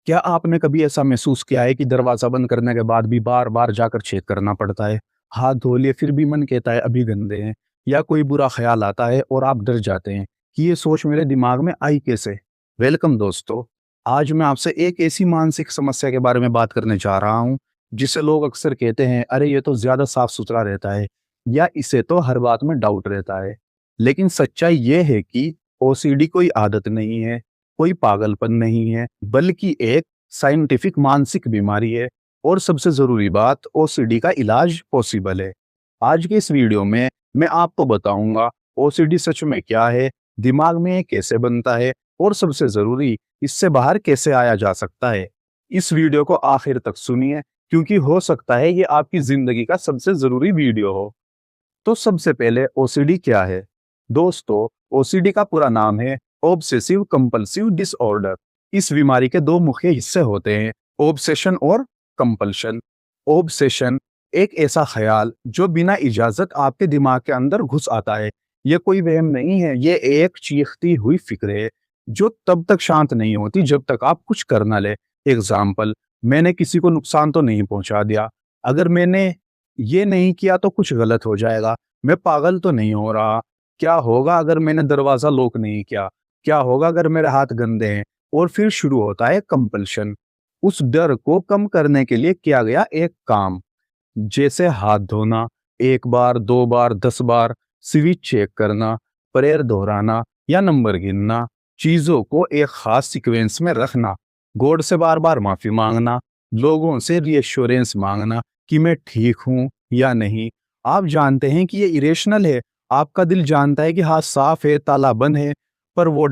क्या आपने कभी ऐसा महसूस किया है कि दरवाज़ा बंद करने के बाद भी बार-बार जाकर चेक करना पड़ता है? हाथ धो लिए फिर भी मन कहता है अभी गंदे हैं, या कोई बुरा ख़्याल आता है और आप डर जाते हैं कि ये सोच मेरे दिमाग में आई कैसे? वेलकम दोस्तों, आज मैं आपसे एक ऐसी मानसिक समस्या के बारे में बात करने जा रहा हूँ, जिसे लोग अक्सर कहते हैं, अरे ये तो ज़्यादा साफ-सुथरा रहता है, या इसे तो हर बात में डाउट रहता है। लेकिन सच्चाई ये है कि ओसीडी कोई आदत नहीं है, कोई पागलपन नहीं है, बल्कि एक साइंटिफिक मानसिक बीमारी है। और सबसे ज़रूरी बात, ओसीडी का इलाज पॉसिबल है। आज के इस वीडियो में मैं आपको बताऊंगा ओसीडी सच में क्या है, दिमाग में ये कैसे बनता है, और सबसे ज़रूरी, इससे बाहर कैसे आया जा सकता है। इस वीडियो को आखिर तक सुनिए, क्योंकि हो सकता है ये आपकी ज़िंदगी का सबसे ज़रूरी वीडियो हो। तो सबसे पहले ओसीडी क्या है? दोस्तों, ओसीडी का पूरा नाम है ऑब्सेसिव कंपल्सिव डिसऑर्डर। इस बीमारी के दो मुख्य हिस्से होते हैं, ऑब्सेशन और कंपल्शन। ऑब्सेशन एक ऐसा ख्याल जो बिना इजाजत आपके दिमाग के अंदर घुस आता है। यह कोई वहम नहीं है, ये एक चीखती हुई फिक्र है जो तब तक शांत नहीं होती जब तक आप कुछ कर ना ले। एग्जाम्पल, मैंने किसी को नुकसान तो नहीं पहुंचा दिया, अगर मैंने ये नहीं किया तो कुछ गलत हो जाएगा, मैं पागल तो नहीं हो रहा, क्या होगा अगर मैंने दरवाजा लॉक नहीं किया, क्या होगा अगर मेरे हाथ गंदे हैं। और फिर शुरू होता है कंपल्शन। उस डर को कम करने के लिए किया गया एक काम, जैसे हाथ धोना, एक बार, दो बार, 10 बार, स्विच चेक करना, प्रेयर दोहराना या नंबर गिनना, चीजों को एक खास सीक्वेंस में रखना, गॉड से बार बार माफी मांगना, लोगों से रीएश्योरेंस मांगना कि मैं ठीक हूं या नहीं। आप जानते हैं कि ये इरेशनल है, आपका दिल जानता है कि हाथ साफ है, ताला बंद है, पर वो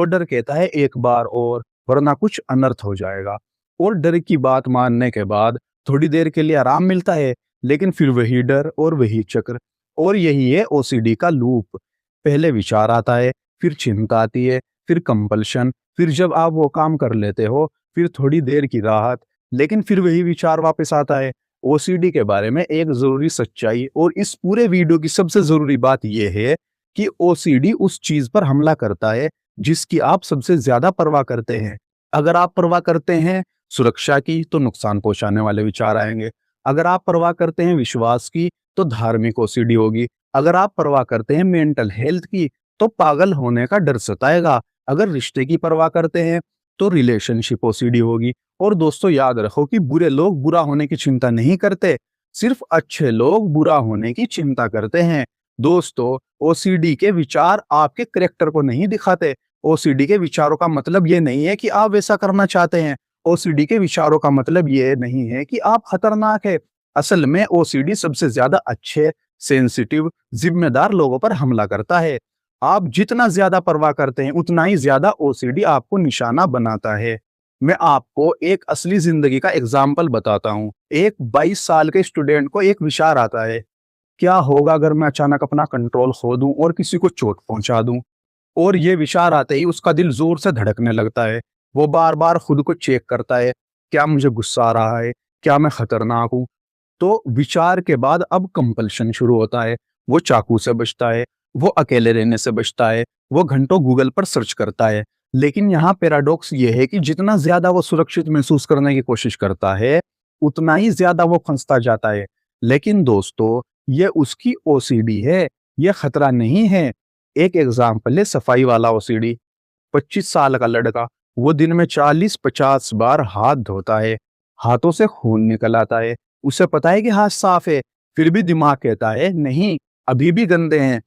डर कहता है एक बार और, वरना कुछ अनर्थ हो जाएगा। और डर की बात मानने के बाद थोड़ी देर के लिए आराम मिलता है, लेकिन फिर वही डर और वही चक्र। और यही है ओसीडी का लूप। पहले विचार आता है, फिर चिंता आती है, फिर कंपल्शन, फिर जब आप वो काम कर लेते हो, फिर थोड़ी देर की राहत, लेकिन फिर वही विचार वापस आता है। ओसीडी के बारे में एक जरूरी सच्चाई और इस पूरे वीडियो की सबसे जरूरी बात यह है कि ओसीडी उस चीज पर हमला करता है जिसकी आप सबसे ज्यादा परवाह करते हैं। अगर आप परवाह करते हैं सुरक्षा की, तो नुकसान पहुंचाने वाले विचार आएंगे। अगर आप परवाह करते हैं विश्वास की, तो धार्मिक ओसीडी होगी। अगर आप परवाह करते हैं मेंटल हेल्थ की, तो पागल होने का डर सताएगा। अगर रिश्ते की परवाह करते हैं, तो रिलेशनशिप ओसीडी होगी। और दोस्तों, याद रखो कि बुरे लोग बुरा होने की चिंता नहीं करते, सिर्फ अच्छे लोग बुरा होने की चिंता करते हैं। दोस्तों, ओसीडी के विचार आपके करेक्टर को नहीं दिखाते। ओसीडी के विचारों का मतलब ये नहीं है कि आप वैसा करना चाहते हैं। ओसीडी के विचारों का मतलब ये नहीं है कि आप खतरनाक है। असल में ओसीडी सबसे ज्यादा अच्छे, सेंसिटिव, जिम्मेदार लोगों पर हमला करता है। आप जितना ज्यादा परवाह करते हैं, उतना ही ज्यादा ओसीडी आपको निशाना बनाता है। मैं आपको एक असली जिंदगी का एग्जाम्पल बताता हूँ। एक 22 साल के स्टूडेंट को एक विचार आता है, क्या होगा अगर मैं अचानक अपना कंट्रोल खो दूं और किसी को चोट पहुंचा दूं। और ये विचार आते ही उसका दिल जोर से धड़कने लगता है। वो बार बार खुद को चेक करता है, क्या मुझे गुस्सा आ रहा है, क्या मैं खतरनाक हूं। तो विचार के बाद अब कंपल्शन शुरू होता है। वो चाकू से बचता है, वो अकेले रहने से बचता है, वो घंटों गूगल पर सर्च करता है। लेकिन यहाँ पैराडॉक्स ये है कि जितना ज्यादा वो सुरक्षित महसूस करने की कोशिश करता है, उतना ही ज्यादा वो फंसता जाता है। लेकिन दोस्तों, ये उसकी ओसीडी है, ये खतरा नहीं है। एक एग्जाम्पल है सफाई वाला ओसीडी। 25 साल का लड़का, वो दिन में 40-50 बार हाथ धोता है, हाथों से खून निकल आता है, उसे पता है कि हाथ साफ है, फिर भी दिमाग कहता है नहीं, अभी भी गंदे हैं।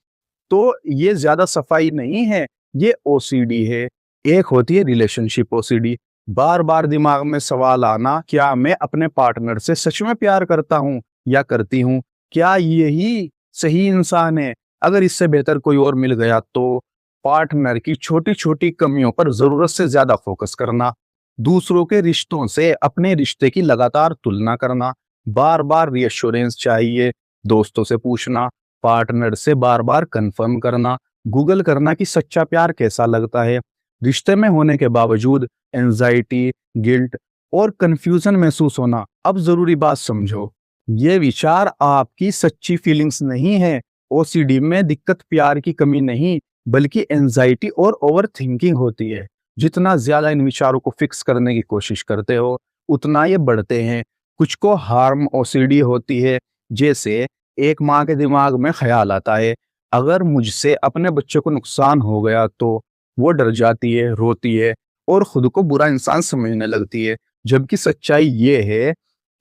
तो ये ज्यादा सफाई नहीं है, ये ओसीडी है। एक होती है रिलेशनशिप ओसीडी, बार बार दिमाग में सवाल आना, क्या मैं अपने पार्टनर से सच में प्यार करता हूँ या करती हूँ, क्या यही सही इंसान है, अगर इससे बेहतर कोई और मिल गया तो। पार्टनर की छोटी छोटी कमियों पर जरूरत से ज्यादा फोकस करना, दूसरों के रिश्तों से अपने रिश्ते की लगातार तुलना करना, बार बार रीअश्योरेंस चाहिए, दोस्तों से पूछना, पार्टनर से बार बार कंफर्म करना, गूगल करना कि सच्चा प्यार कैसा लगता है। रिश्ते में होने के बावजूद एंजाइटी, गिल्ट और कंफ्यूजन महसूस होना। अब जरूरी बात समझो, ये विचार आपकी सच्ची फीलिंग्स नहीं है। ओसीडी में दिक्कत प्यार की कमी नहीं, बल्कि एंजाइटी और ओवर थिंकिंग होती है। जितना ज्यादा इन विचारों को फिक्स करने की कोशिश करते हो उतना ये बढ़ते हैं। कुछ को हार्म ओसीडी होती है, जैसे एक माँ के दिमाग में ख्याल आता है अगर मुझसे अपने बच्चे को नुकसान हो गया तो वो डर जाती है, रोती है और खुद को बुरा इंसान समझने लगती है। जबकि सच्चाई ये है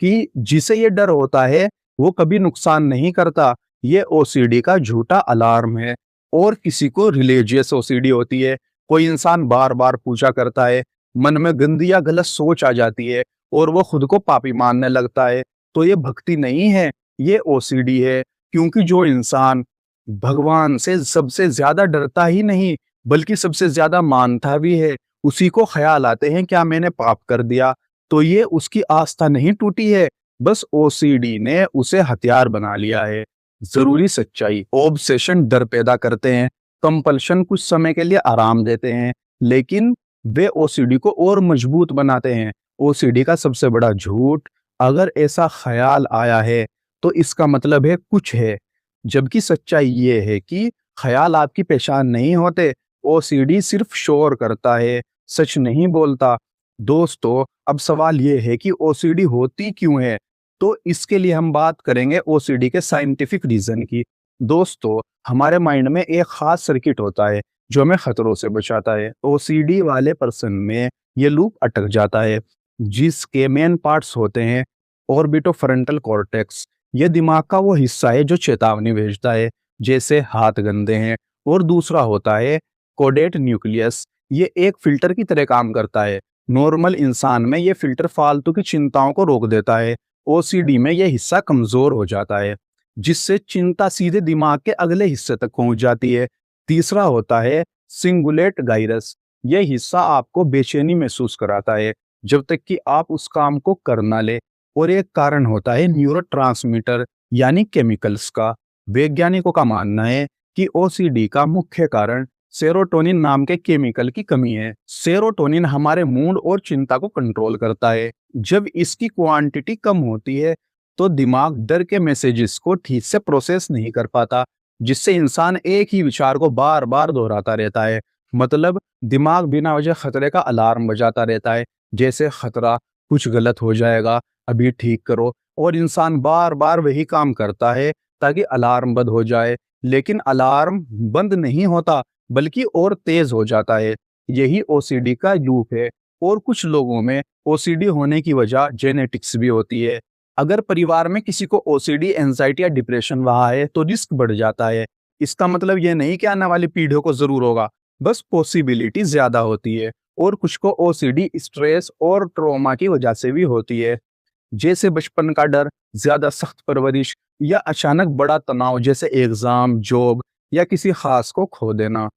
कि जिसे ये डर होता है वो कभी नुकसान नहीं करता। ये ओसीडी का झूठा अलार्म है। और किसी को रिलीजियस ओसीडी होती है, कोई इंसान बार बार पूजा करता है, मन में गंदी या गलत सोच आ जाती है और वो खुद को पापी मानने लगता है, तो ये भक्ति नहीं है, ये ओसीडी है। क्योंकि जो इंसान भगवान से सबसे ज्यादा डरता ही नहीं बल्कि सबसे ज्यादा मानता भी है, उसी को ख्याल आते हैं क्या मैंने पाप कर दिया, तो ये उसकी आस्था नहीं टूटी है, बस ओसीडी ने उसे हथियार बना लिया है। जरूरी सच्चाई, ऑब्सेशन डर पैदा करते हैं, कंपल्शन कुछ समय के लिए आराम देते हैं, लेकिन वे ओसीडी को और मजबूत बनाते हैं। ओसीडी का सबसे बड़ा झूठ, अगर ऐसा ख्याल आया है तो इसका मतलब है कुछ है, जबकि सच्चाई ये है कि ख्याल आपकी पहचान नहीं होते, ओसीडी सिर्फ शोर करता है, सच नहीं बोलता। दोस्तों, अब सवाल ये है कि ओसीडी होती क्यों है, तो इसके लिए हम बात करेंगे ओसीडी के साइंटिफिक रीजन की। दोस्तों, हमारे माइंड में एक खास सर्किट होता है जो हमें खतरों से बचाता है। ओसीडी वाले पर्सन में ये लूप अटक जाता है, जिसके मेन पार्ट्स होते हैं ऑर्बिटोफ्रंटल कॉर्टेक्स, ये दिमाग का वो हिस्सा है जो चेतावनी भेजता है जैसे हाथ गंदे हैं, और दूसरा होता है कोडेट न्यूक्लियस, ये एक फिल्टर की तरह काम करता है। नॉर्मल इंसान में ये फिल्टर फालतू की चिंताओं को रोक देता है, ओसीडी में यह हिस्सा कमजोर हो जाता है, जिससे चिंता सीधे दिमाग के अगले हिस्से तक पहुंच जाती है। तीसरा होता है सिंगुलेट गाइरस, यह हिस्सा आपको बेचैनी महसूस कराता है जब तक कि आप उस काम को कर ना ले। और एक कारण होता है न्यूरोट्रांसमीटर यानी केमिकल्स का। वैज्ञानिकों का मानना है कि ओसीडी का मुख्य कारण सेरोटोनिन नाम के केमिकल की कमी है। सेरोटोनिन हमारे मूड और चिंता को कंट्रोल करता है। जब इसकी क्वांटिटी कम होती है तो दिमाग डर के मैसेजेस को ठीक से प्रोसेस नहीं कर पाता, जिससे इंसान एक ही विचार को बार बार दोहराता रहता है। मतलब दिमाग बिना वजह खतरे का अलार्म बजाता रहता है, जैसे खतरा, कुछ गलत हो जाएगा, अभी ठीक करो, और इंसान बार बार वही काम करता है ताकि अलार्म बंद हो जाए। लेकिन अलार्म बंद नहीं होता बल्कि और तेज हो जाता है। यही ओसीडी का लूप है। और कुछ लोगों में ओसीडी होने की वजह जेनेटिक्स भी होती है। अगर परिवार में किसी को ओसीडी, एंजाइटी या डिप्रेशन रहा है तो रिस्क बढ़ जाता है। इसका मतलब यह नहीं कि आने वाली पीढ़ियों को जरूर होगा, बस पॉसिबिलिटी ज्यादा होती है। और कुछ को ओसीडी स्ट्रेस और ट्रॉमा की वजह से भी होती है, जैसे बचपन का डर, ज्यादा सख्त परवरिश या अचानक बड़ा तनाव जैसे एग्जाम, जॉब या किसी खास को खो देना।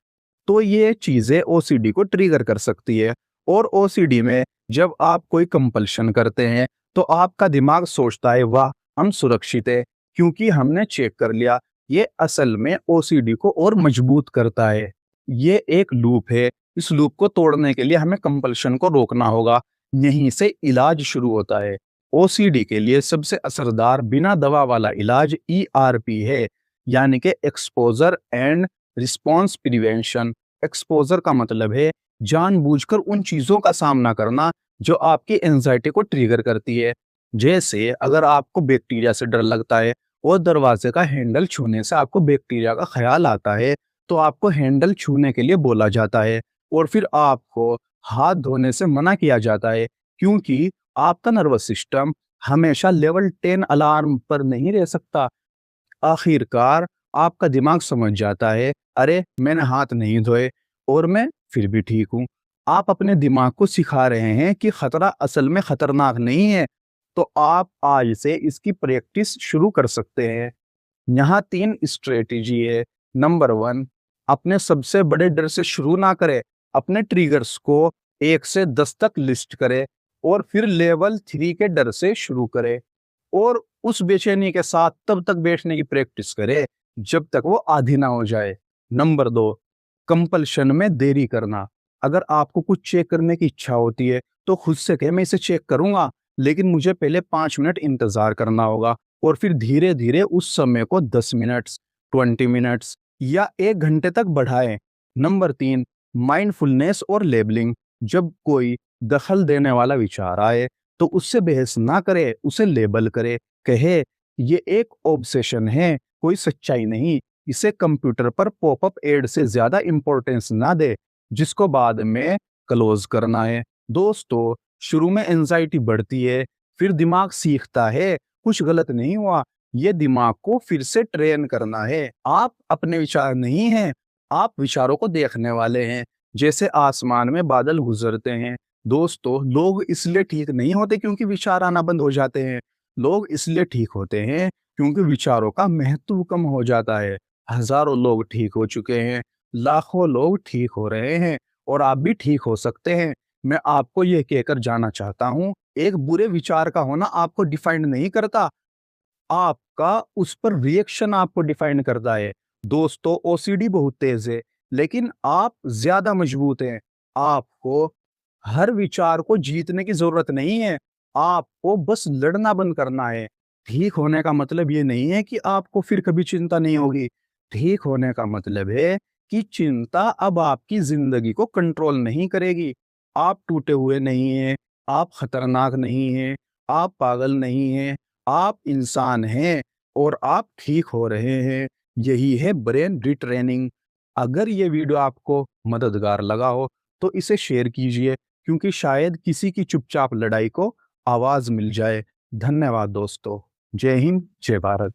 तो ये चीजें ओसीडी को ट्रिगर कर सकती है। और ओसीडी में जब आप कोई कंपल्शन करते हैं तो आपका दिमाग सोचता है वाह हम सुरक्षित है क्योंकि हमने चेक कर लिया। ये असल में ओसीडी को और मजबूत करता है। ये एक लूप है। इस लूप को तोड़ने के लिए हमें कंपल्शन को रोकना होगा। यहीं से इलाज शुरू होता है। ओसीडी के लिए सबसे असरदार बिना दवा वाला इलाज ईआरपी है, यानी कि exposure and response prevention. Exposure का मतलब है जानबूझकर उन चीजों का सामना करना जो आपकी एंजाइटी को ट्रिगर करती है। जैसे अगर आपको बैक्टीरिया से डर लगता है और दरवाजे का हैंडल छूने से आपको बैक्टीरिया का ख्याल आता है, तो आपको हैंडल छूने के लिए बोला जाता है और फिर आपको हाथ धोने से मना किया जाता है, क्योंकि आपका नर्वस सिस्टम हमेशा लेवल 10 अलार्म पर नहीं रह सकता। आखिरकार आपका दिमाग समझ जाता है अरे मैंने हाथ नहीं धोए और मैं फिर भी ठीक हूं। आप अपने दिमाग को सिखा रहे हैं कि खतरा असल में खतरनाक नहीं है, तो आप आज से इसकी प्रैक्टिस शुरू कर सकते हैं। यहाँ 3 स्ट्रेटेजी है। नंबर 1, अपने सबसे बड़े डर से शुरू ना करें, अपने ट्रिगर्स को 1 से 10 तक लिस्ट करें और फिर लेवल 3 के डर से शुरू करें और उस बेचैनी के साथ तब तक बैठने की प्रैक्टिस करें जब तक वो आधी ना हो जाए। नंबर 2, कंपल्शन में देरी करना। अगर आपको कुछ चेक करने की इच्छा होती है तो खुद से कहें मैं इसे चेक करूंगा, लेकिन मुझे पहले 5 मिनट इंतजार करना होगा, और फिर धीरे धीरे उस समय को 10 मिनट्स, 20 मिनट्स या 1 घंटे तक बढ़ाएं। नंबर 3, माइंडफुलनेस और लेबलिंग। जब कोई दखल देने वाला विचार आए तो उससे बहस ना करे, उसे लेबल करे, कहे ये एक ऑब्सेशन है, कोई सच्चाई नहीं। इसे कंप्यूटर पर पॉपअप एड से ज्यादा इंपॉर्टेंस ना दे, जिसको बाद में क्लोज करना है। दोस्तों, शुरू में एंजाइटी बढ़ती है, फिर दिमाग सीखता है कुछ गलत नहीं हुआ। ये दिमाग को फिर से ट्रेन करना है। आप अपने विचार नहीं हैं, आप विचारों को देखने वाले हैं, जैसे आसमान में बादल गुजरते हैं। दोस्तों, लोग इसलिए ठीक नहीं होते क्योंकि विचार आना बंद हो जाते हैं। लोग इसलिए ठीक होते हैं क्योंकि विचारों का महत्व कम हो जाता है। हजारों लोग ठीक हो चुके हैं, लाखों लोग ठीक हो रहे हैं, और आप भी ठीक हो सकते हैं। मैं आपको यह कहकर जाना चाहता हूं, एक बुरे विचार का होना आपको डिफाइन नहीं करता, आपका उस पर रिएक्शन आपको डिफाइन करता है। दोस्तों, ओसीडी बहुत तेज है, लेकिन आप ज्यादा मजबूत हैं। आपको हर विचार को जीतने की जरूरत नहीं है, आपको बस लड़ना बंद करना है। ठीक होने का मतलब ये नहीं है कि आपको फिर कभी चिंता नहीं होगी। ठीक होने का मतलब है कि चिंता अब आपकी जिंदगी को कंट्रोल नहीं करेगी। आप टूटे हुए नहीं हैं, आप खतरनाक नहीं हैं, आप पागल नहीं हैं, आप इंसान हैं और आप ठीक हो रहे हैं। यही है ब्रेन रिट्रेनिंग। अगर ये वीडियो आपको मददगार लगा हो तो इसे शेयर कीजिए, क्योंकि शायद किसी की चुपचाप लड़ाई को आवाज मिल जाए। धन्यवाद दोस्तों। जय हिंद, जय भारत।